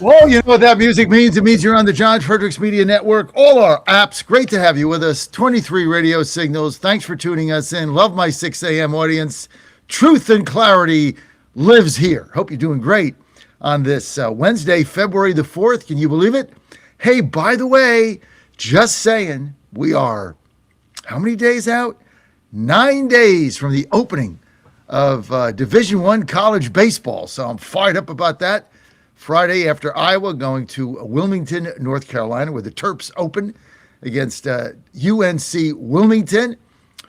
Well, you know what that music means? It means you're on the John Fredericks Media Network, all our apps. Great to have you with us. 23 radio signals. Thanks for tuning us in. Love my 6 a.m. audience. Truth and clarity lives here. Hope you're doing great on this Wednesday, February the 4th. Can you believe it? Hey, by the way, just saying, we are how many days out? 9 days from the opening of Division I college baseball. So I'm fired up about that. Friday after Iowa, going to Wilmington, North Carolina, where the Terps open against UNC Wilmington.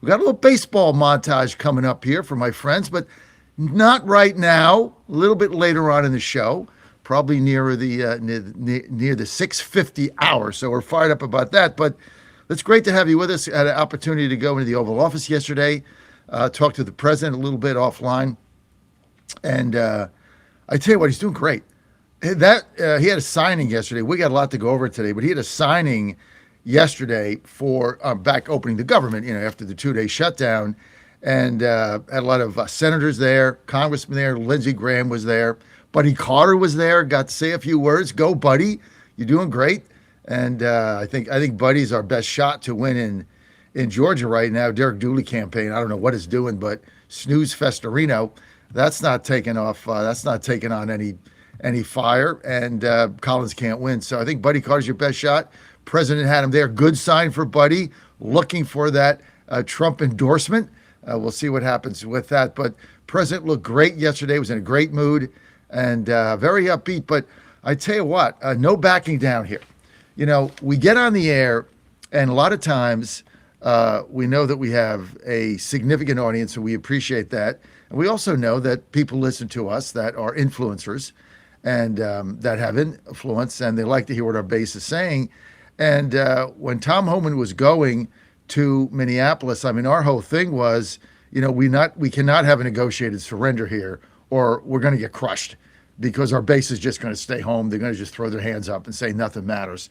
We got a little baseball montage coming up here for my friends, but not right now. A little bit later on in the show, probably near the 6:50 hour. So we're fired up about that. But it's great to have you with us. I had an opportunity to go into the Oval Office yesterday, talk to the president a little bit offline, and I tell you what, he's doing great. He had a signing yesterday. We got a lot to go over today, but he had a signing yesterday for back opening the government, after the 2-day shutdown, and had a lot of senators there, congressmen there. Lindsey Graham was there. Buddy Carter was there. Got to say a few words. Go, Buddy. You're doing great. And I think Buddy's our best shot to win in Georgia right now. Derek Dooley campaign, I don't know what it's doing, but snooze Festorino, that's not taking off. That's not taking on any fire, and Collins can't win. So I think Buddy Carter's your best shot. President had him there. Good sign for Buddy. Looking for that Trump endorsement. We'll see what happens with that. But President looked great yesterday. Was in a great mood and very upbeat. But I tell you what, no backing down here. We get on the air, and a lot of times we know that we have a significant audience, and we appreciate that. And we also know that people listen to us that are influencers and that have influence, and they like to hear what our base is saying. And when Tom Homan was going to Minneapolis, our whole thing was, we cannot have a negotiated surrender here, or we're going to get crushed, because our base is just going to stay home. They're going to just throw their hands up and say nothing matters.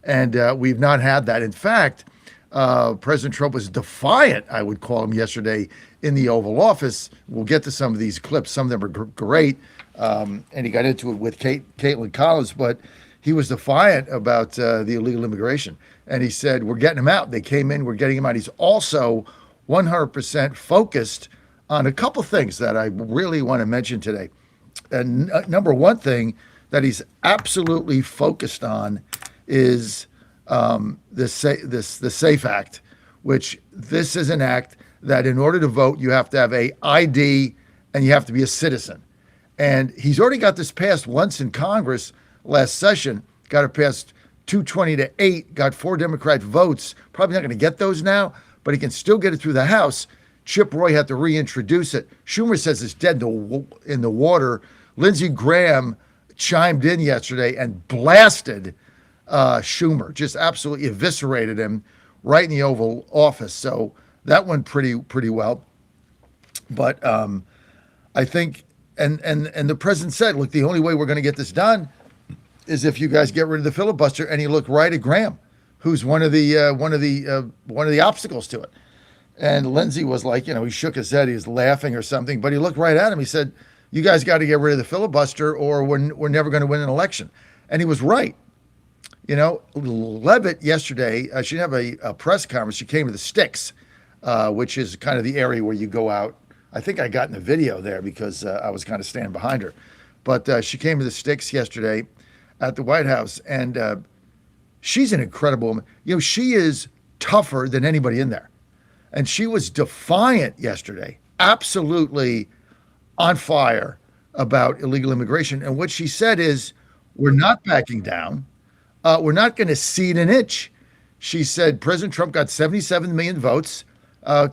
And we've not had that. In fact, President Trump was defiant, I would call him, yesterday in the Oval Office. We'll get to some of these clips. Some of them are great. And he got into it with Caitlin Collins, but he was defiant about the illegal immigration. And he said, we're getting them out. They came in, we're getting them out. He's also 100% focused on a couple things that I really want to mention today. And number one thing that he's absolutely focused on is the SAFE Act, which this is an act that in order to vote, you have to have a ID and you have to be a citizen. And he's already got this passed once in Congress last session, got it passed 220-8, got 4 Democrat votes. Probably not going to get those now, but he can still get it through the House. Chip Roy had to reintroduce it. Schumer says it's dead in the water. Lindsey Graham chimed in yesterday and blasted Schumer, just absolutely eviscerated him right in the Oval Office. So that went pretty well. But I think, and the president said, look, the only way we're going to get this done is if you guys get rid of the filibuster. And he looked right at Graham, who's one of the obstacles to it. And Lindsey was like, he shook his head, he was laughing or something, but he looked right at him. He said, you guys got to get rid of the filibuster or we're never going to win an election. And he was right. Levitt yesterday, she didn't have a press conference. She came to the Sticks, which is kind of the area where you go out. I think I got in the video there because I was kind of standing behind her. But she came to the Sticks yesterday at the White House, and she's an incredible woman. She is tougher than anybody in there. And she was defiant yesterday, absolutely on fire about illegal immigration. And what she said is, we're not backing down. We're not going to cede an inch. She said President Trump got 77 million votes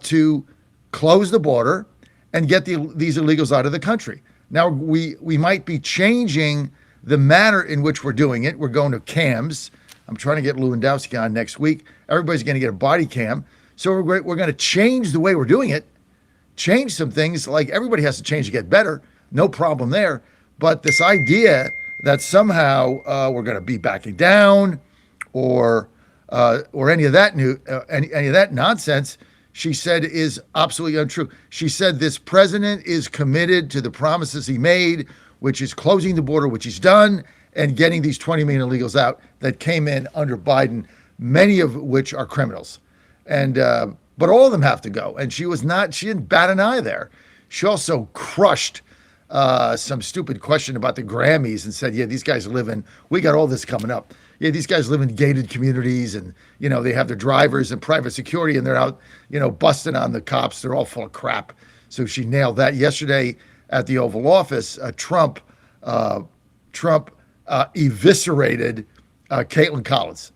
to close the border and get these illegals out of the country. Now, we might be changing the manner in which we're doing it. We're going to cams. I'm trying to get Lewandowski on next week. Everybody's going to get a body cam. So we're going to change the way we're doing it, change some things. Like everybody has to change to get better. No problem there. But this idea that somehow we're going to be backing down or any of that any of that nonsense, she said, is absolutely untrue. She said this president is committed to the promises he made, which is closing the border, which he's done, and getting these 20 million illegals out that came in under Biden, many of which are criminals. And but all of them have to go. And she didn't bat an eye there. She also crushed some stupid question about the Grammys and said, yeah, these guys we got all this coming up. Yeah, these guys live in gated communities and, they have their drivers and private security and they're out, busting on the cops. They're all full of crap. So she nailed that. Yesterday at the Oval Office, Trump eviscerated Caitlin Collins.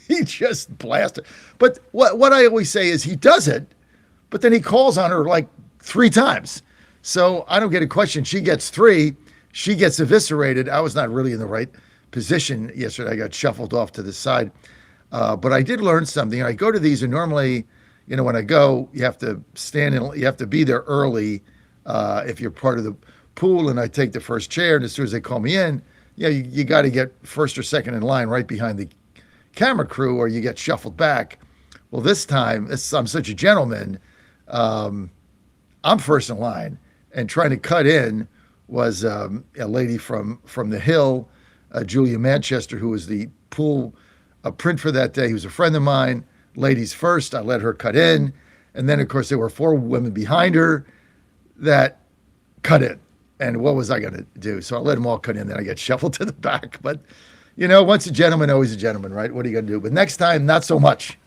He just blasted. But what I always say is he does it, but then he calls on her like 3 times. So I don't get a question. She gets 3. She gets eviscerated. I was not really in the right position yesterday. I got shuffled off to the side. But I did learn something. I go to these, and normally, when I go, you have to you have to be there early if you're part of the pool, and I take the first chair, and as soon as they call me in, you got to get first or second in line right behind the camera crew or you get shuffled back. Well, this time, I'm such a gentleman, I'm first in line, and trying to cut in was a lady from the Hill, Julia Manchester, who was the pool print for that day, who's a friend of mine. Ladies first, I let her cut in. And then, of course, there were 4 women behind her that cut in. And what was I going to do? So I let them all cut in. Then I get shuffled to the back. But, once a gentleman, always a gentleman, right? What are you going to do? But next time, not so much,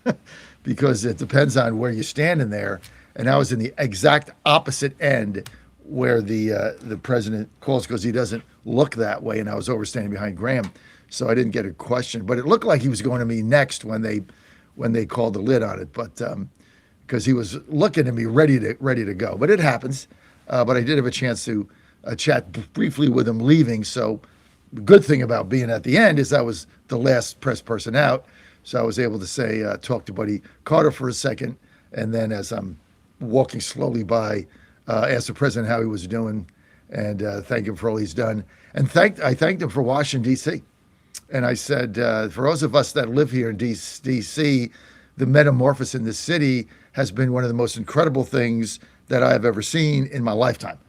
because it depends on where you stand in there. And I was in the exact opposite end where the president calls, because he doesn't look that way. And I was standing behind Graham. So I didn't get a question. But it looked like he was going to me next when they called the lid on it. But because he was looking at me ready to go. But it happens. But I did have a chance to chat briefly with him leaving. So the good thing about being at the end is I was the last press person out. So I was able to talk to Buddy Carter for a second. And then as I'm walking slowly by, asked the president how he was doing and thank him for all he's done. And I thanked him for Washington, D.C. And I said, for those of us that live here in D.C., the metamorphosis in this city has been one of the most incredible things that I have ever seen in my lifetime.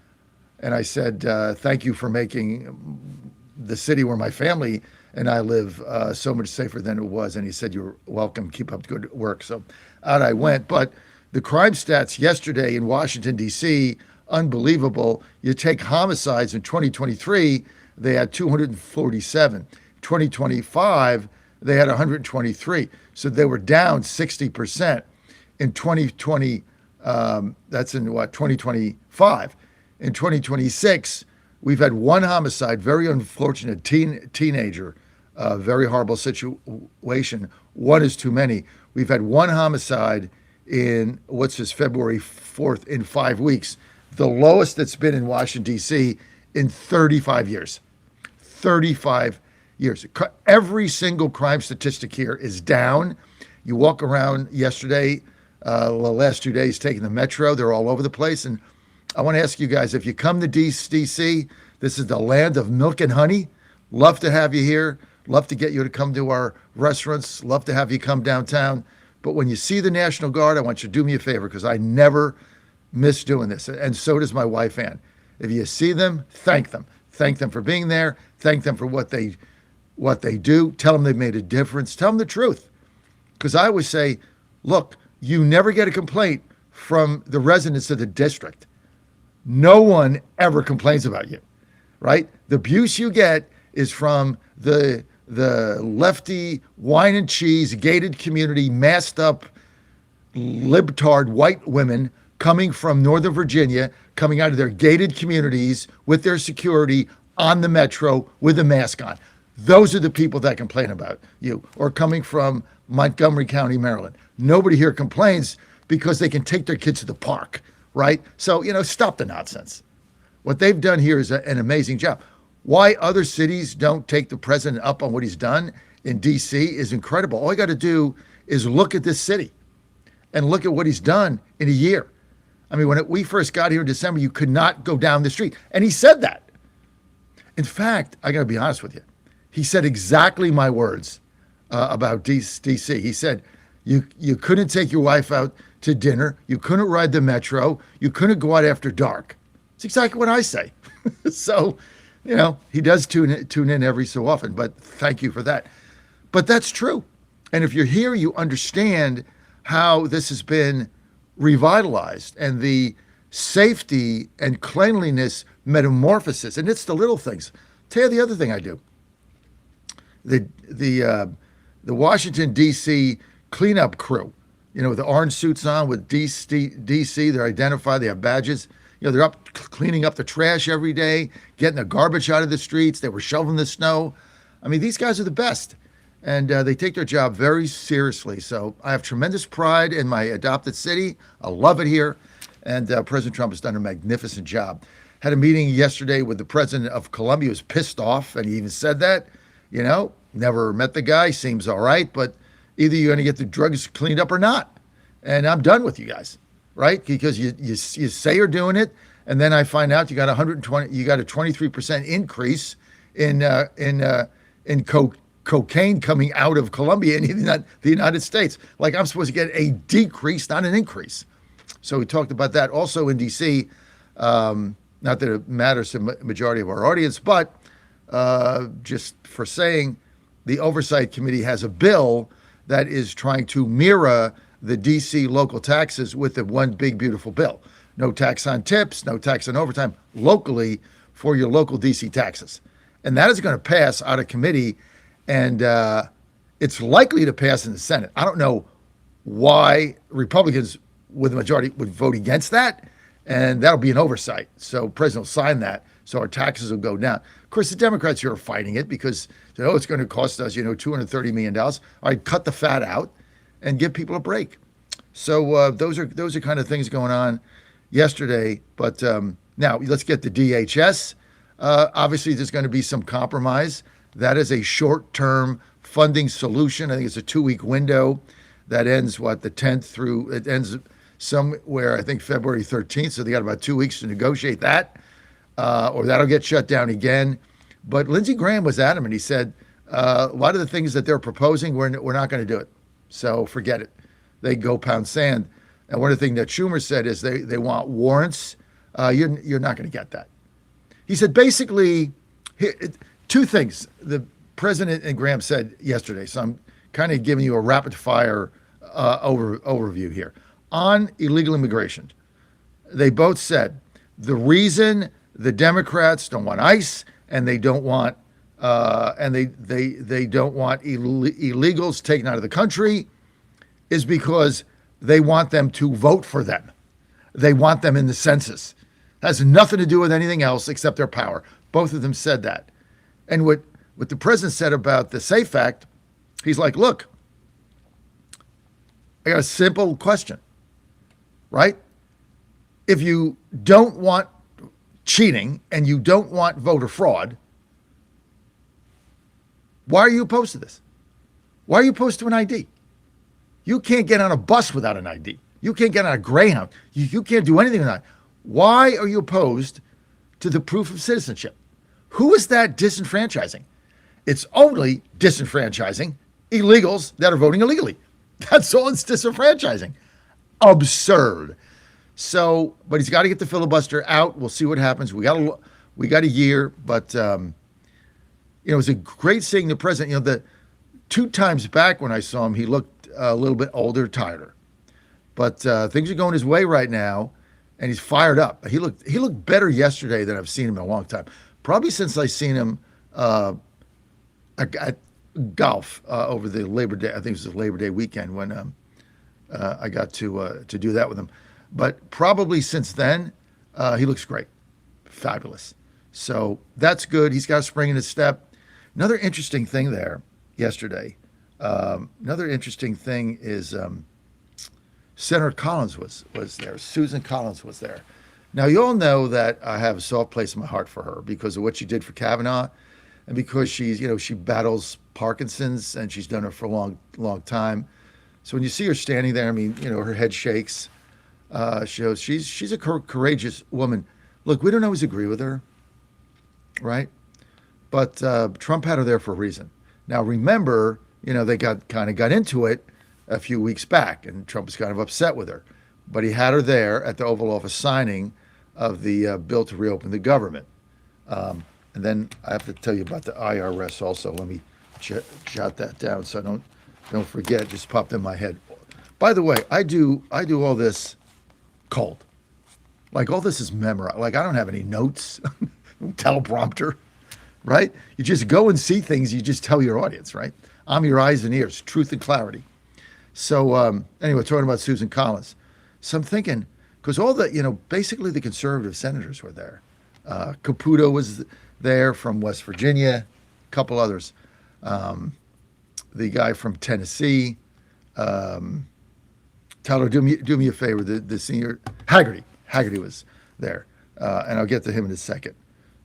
And I said, thank you for making the city where my family and I live so much safer than it was. And he said, you're welcome. Keep up the good work. So out I went. But the crime stats yesterday in Washington, D.C., unbelievable. You take homicides in 2023, they had 247. 2025, they had 123. So they were down 60%. In 2020, that's in 2025. In 2026, we've had 1 homicide, very unfortunate teenager, very horrible situation. 1 is too many. We've had 1 homicide in, February 4th, in 5 weeks. The lowest that's been in Washington, D.C. in 35 years. 35 years. Every single crime statistic here is down. You walk around yesterday, the last 2 days taking the metro, they're all over the place. And I want to ask you guys, if you come to D.C., this is the land of milk and honey. Love to have you here. Love to get you to come to our restaurants. Love to have you come downtown. But when you see the National Guard, I want you to do me a favor, because I never miss doing this. And so does my wife, Ann. If you see them, thank them. Thank them for being there. Thank them for what they do. Tell them they've made a difference. Tell them the truth. Because I always say, look, you never get a complaint from the residents of the district. No one ever complains about you, right? The abuse you get is from the lefty wine and cheese gated community, masked up libtard white women coming from Northern Virginia, coming out of their gated communities with their security on the metro with a mask on. Those are the people that complain about you, or coming from Montgomery County, Maryland. Nobody here complains because they can take their kids to the park, right? So, stop the nonsense. What they've done here is an amazing job. Why other cities don't take the president up on what he's done in D.C. is incredible. All you got to do is look at this city and look at what he's done in a year. I mean, when we first got here in December, you could not go down the street. And he said that. In fact, I got to be honest with you. He said exactly my words about D.C. He said, you couldn't take your wife out to dinner. You couldn't ride the metro. You couldn't go out after dark. It's exactly what I say. So he does tune in every so often, but thank you for that. But that's true. And if you're here, you understand how this has been revitalized and the safety and cleanliness metamorphosis. And it's the little things. Tell you the other thing I do. The Washington D.C. cleanup crew, with the orange suits on with D.C. They're identified. They have badges. They're up cleaning up the trash every day, getting the garbage out of the streets. They were shoveling the snow. I mean, these guys are the best, and they take their job very seriously. So I have tremendous pride in my adopted city. I love it here, and President Trump has done a magnificent job. Had a meeting yesterday with the president of Colombia. He was pissed off, and he even said that, never met the guy, seems all right, but either you're going to get the drugs cleaned up or not. And I'm done with you guys, right? Because you say you're doing it, and then I find out you got a 23% increase in cocaine coming out of Colombia in the United States. Like I'm supposed to get a decrease, not an increase. So we talked about that also in D.C. Not that it matters to the majority of our audience, but just for saying, the Oversight Committee has a bill that is trying to mirror the D.C. local taxes with the one big, beautiful bill. No tax on tips, no tax on overtime, locally for your local D.C. taxes. And that is going to pass out of committee, and it's likely to pass in the Senate. I don't know why Republicans with the majority would vote against that, and that'll be an oversight. So the president will sign that, so our taxes will go down. Of course, the Democrats here are fighting it because it's going to cost us, $230 million. All right, cut the fat out and give people a break. So those are kind of things going on yesterday. But now let's get to DHS. Obviously, there's going to be some compromise. That is a short-term funding solution. I think it's a 2-week window that ends, the 10th through, it ends somewhere, I think, February 13th. So they got about 2 weeks to negotiate that, or that'll get shut down again. But Lindsey Graham was adamant. He said, a lot of the things that they're proposing, we're not going to do it. So forget it. They go pound sand. And one of the things that Schumer said is they want warrants. You're not going to get that. He said basically two things the president and Graham said yesterday. So I'm kind of giving you a rapid fire overview here. On illegal immigration, they both said the reason the Democrats don't want ICE and they don't want they don't want illegals taken out of the country is because they want them to vote for them. They want them in the census. That has nothing to do with anything else except their power. Both of them said that. And what the president said about the SAFE Act, he's like, look, I got a simple question, right? If you don't want cheating and you don't want voter fraud, why are you opposed to this? Why are you opposed to an ID? You can't get on a bus without an ID. You can't get on a Greyhound. You can't do anything without it. Why are you opposed to the proof of citizenship? Who is that disenfranchising? It's only disenfranchising illegals that are voting illegally. That's all it's disenfranchising. Absurd. So, but he's got to get the filibuster out. We'll see what happens. We got a year, but it was a great seeing the president. The 2 times back when I saw him, he looked a little bit older, tireder. But things are going his way right now, and he's fired up. He looked better yesterday than I've seen him in a long time. Probably since I seen him at golf over the Labor Day. I think it was the Labor Day weekend when I got to do that with him. But probably since then, he looks great, fabulous. So that's good. He's got a spring in his step. Another interesting thing there yesterday. Another interesting thing is Senator Collins was there. Susan Collins was there. Now, you all know that I have a soft place in my heart for her because of what she did for Kavanaugh and because she battles Parkinson's and she's done it for a long time. So when you see her standing there, I mean, her head shakes. She's a courageous woman. Look, we don't always agree with her, right? But Trump had her there for a reason. Now, remember, they got into it a few weeks back, and Trump was kind of upset with her. But he had her there at the Oval Office signing of the bill to reopen the government. And then I have to tell you about the IRS also. Let me jot that down so I don't forget. It just popped in my head. By the way, I do all this cold. Like all this is memorized. Like I don't have any notes, teleprompter, right? You just go and see things. You just tell your audience, right? I'm your eyes and ears, truth and clarity. So anyway, talking about Susan Collins. So I'm thinking, because all the, basically the conservative senators were there. Caputo was there from West Virginia, a couple others. The guy from Tennessee. Tyler, do me a favor. The senior Haggerty was there, and I'll get to him in a second.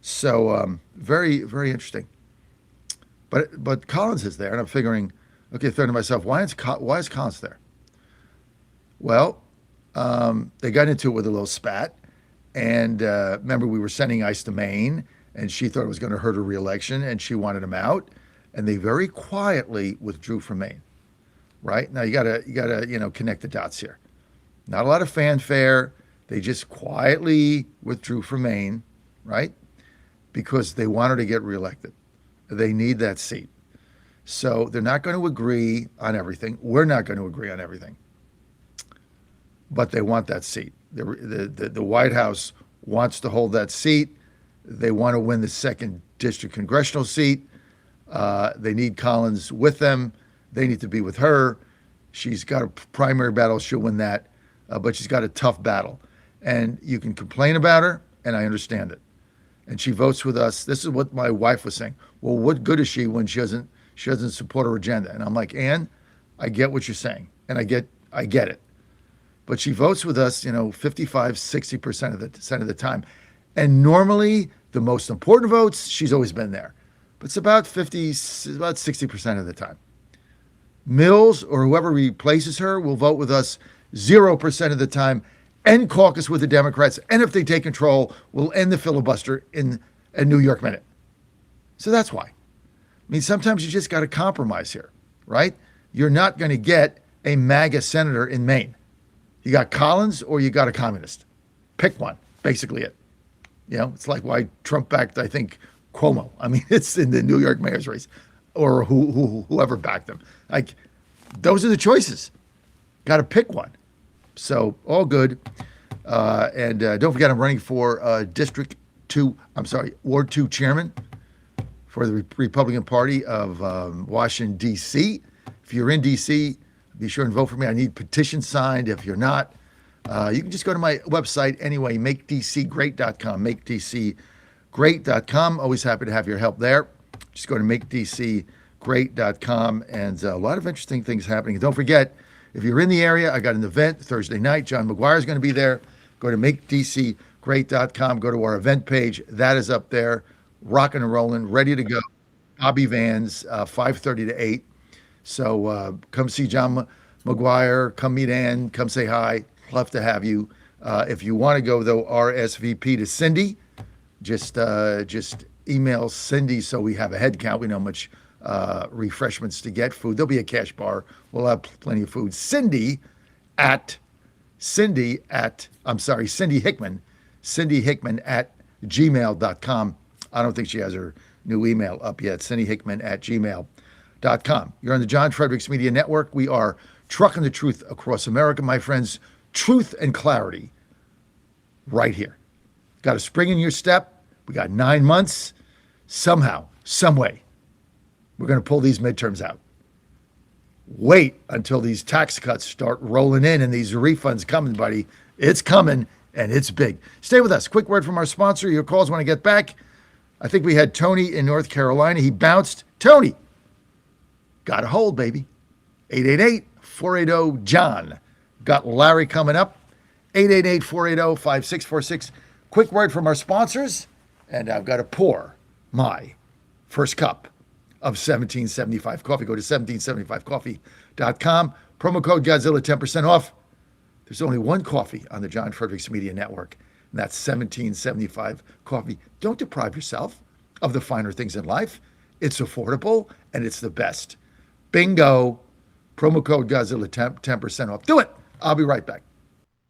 So very, very interesting. But Collins is there, and I'm figuring, okay, thinking to myself, why is Collins there? Well, they got into it with a little spat, and remember we were sending ICE to Maine, and she thought it was going to hurt her reelection, and she wanted him out, and they very quietly withdrew from Maine. Right now, you gotta connect the dots here. Not a lot of fanfare. They just quietly withdrew from Maine, right? Because they want her to get reelected. They need that seat. So they're not going to agree on everything. We're not going to agree on everything. But they want that seat. The White House wants to hold that seat. They want to win the 2nd District congressional seat. They need Collins with them. They need to be with her. She's got a primary battle. She'll win that. But she's got a tough battle. And you can complain about her, and I understand it. And she votes with us. This is what my wife was saying. Well, what good is she when she doesn't support her agenda? And I'm like, Ann, I get what you're saying. And I get it. But she votes with us, 55, 60% of the time. And normally, the most important votes, she's always been there. But it's about 60% of the time. Mills or whoever replaces her will vote with us 0% of the time and caucus with the Democrats. And if they take control, we'll end the filibuster in a New York minute. So that's why. I mean, sometimes you just got to compromise here, right? You're not going to get a MAGA senator in Maine. You got Collins or you got a communist. Pick one, basically it. It's like why Trump backed, I think, Cuomo. I mean, it's in the New York mayor's race or whoever backed him. Like, those are the choices. Got to pick one. So all good. And don't forget, I'm running for Ward 2 chairman for the Republican Party of Washington, D.C. If you're in D.C., be sure and vote for me. I need petitions signed. If you're not, you can just go to my website anyway, makedccgreat.com, makedccgreat.com. Always happy to have your help there. Just go to makedccgreat.com, and a lot of interesting things happening. And don't forget, if you're in the area, I got an event Thursday night. John McGuire is going to be there. Go to makedccgreat.com. Go to our event page. That is up there, rocking and rolling, ready to go. Bobby Vans, 5:30 to 8. So come see John McGuire. Come meet Ann. Come say hi. Love to have you. If you want to go, though, RSVP to Cindy. Just email Cindy so we have a head count. We know how much refreshments to get, food. There'll be a cash bar. We'll have plenty of food. Cindy Hickman at gmail.com. I don't think she has her new email up yet. Cindy Hickman at gmail.com. You're on the John Fredericks Media Network. We are trucking the truth across America, my friends. Truth and clarity right here. Got a spring in your step. We got 9 months. Somehow, some way, we're going to pull these midterms out. Wait until these tax cuts start rolling in and these refunds coming, buddy. It's coming, and it's big. Stay with us. Quick word from our sponsor. Your calls when I get back. I think we had Tony in North Carolina. He bounced. Tony, got a hold, baby. 888-480-JOHN. Got Larry coming up. 888-480-5646. Quick word from our sponsors, and I've got to pour my first cup of 1775 coffee. Go to 1775coffee.com. Promo code Godzilla, 10% off. There's only one coffee on the John Fredericks Media Network, and that's 1775 coffee. Don't deprive yourself of the finer things in life. It's affordable, and it's the best. Bingo. Promo code Godzilla, 10% off. Do it. I'll be right back.